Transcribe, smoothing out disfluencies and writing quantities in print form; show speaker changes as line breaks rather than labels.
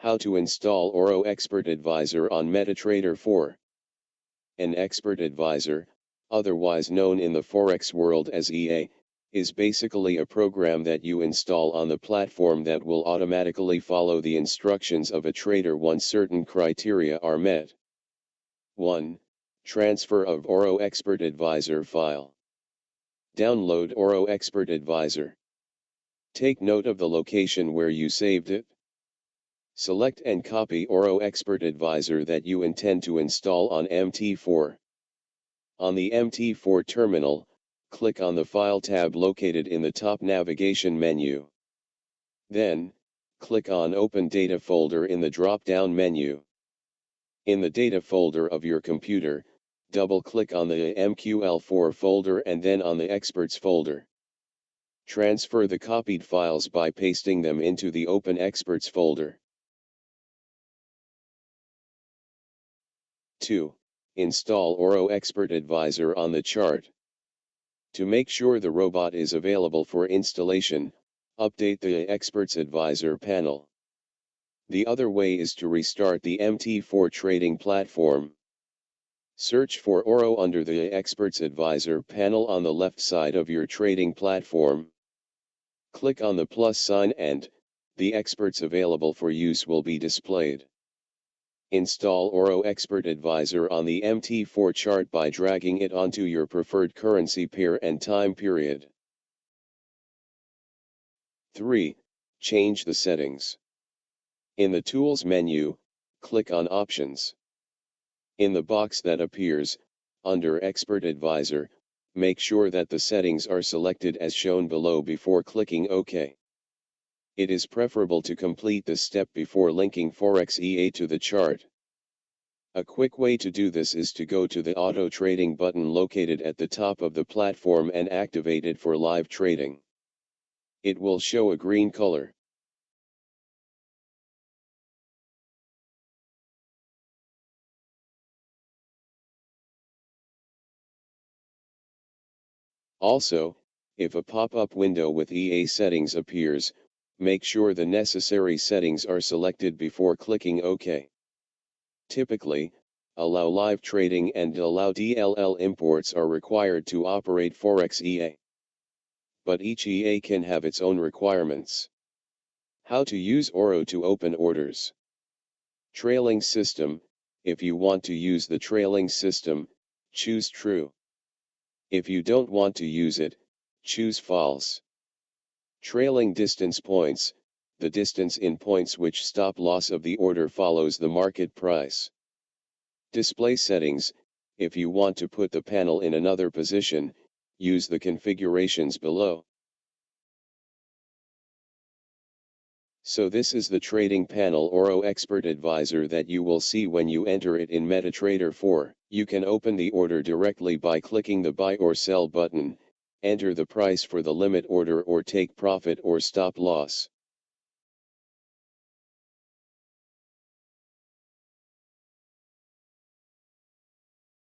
How to install ORO Expert Advisor on MetaTrader 4. An Expert Advisor, otherwise known in the Forex world as EA, is basically a program that you install on the platform that will automatically follow the instructions of a trader once certain criteria are met. 1. Transfer of ORO Expert Advisor file. Download ORO Expert Advisor. Take note of the location where you saved it. Select and copy ORO Expert Advisor that you intend to install on MT4. On the MT4 terminal, click on the File tab located in the top navigation menu. Then, click on Open Data folder in the drop-down menu. In the Data folder of your computer, double-click on the MQL4 folder and then on the Experts folder. Transfer the copied files by pasting them into the Open Experts folder. 2. Install ORO Expert Advisor on the chart. To make sure the robot is available for installation, update the Experts Advisor panel. The other way is to restart the MT4 trading platform. Search for ORO under the Experts Advisor panel on the left side of your trading platform. Click on the plus sign and the experts available for use will be displayed. Install ORO Expert Advisor on the MT4 chart by dragging it onto your preferred currency pair and time period. 3. Change the settings. In the Tools menu, click on Options. In the box that appears, under Expert Advisor, make sure that the settings are selected as shown below before clicking OK. It is preferable to complete this step before linking Forex EA to the chart. A quick way to do this is to go to the Auto Trading button located at the top of the platform and activate it for live trading. It will show a green color. Also, if a pop-up window with EA settings appears, make sure the necessary settings are selected before clicking OK. Typically, allow live trading and allow DLL imports are required to operate Forex EA. But each EA can have its own requirements. How to use ORO to open orders. Trailing system. If you want to use the trailing system, choose True. If you don't want to use it, choose False. Trailing distance points. The distance in points which stop loss of the order follows the market price. Display settings. If you want to put the panel in another position, use the configurations below. So this is the trading panel ORO Expert Advisor that you will see when you enter it in MetaTrader 4. You can open the order directly by clicking the Buy or Sell button, enter the price for the limit order or take profit or stop loss.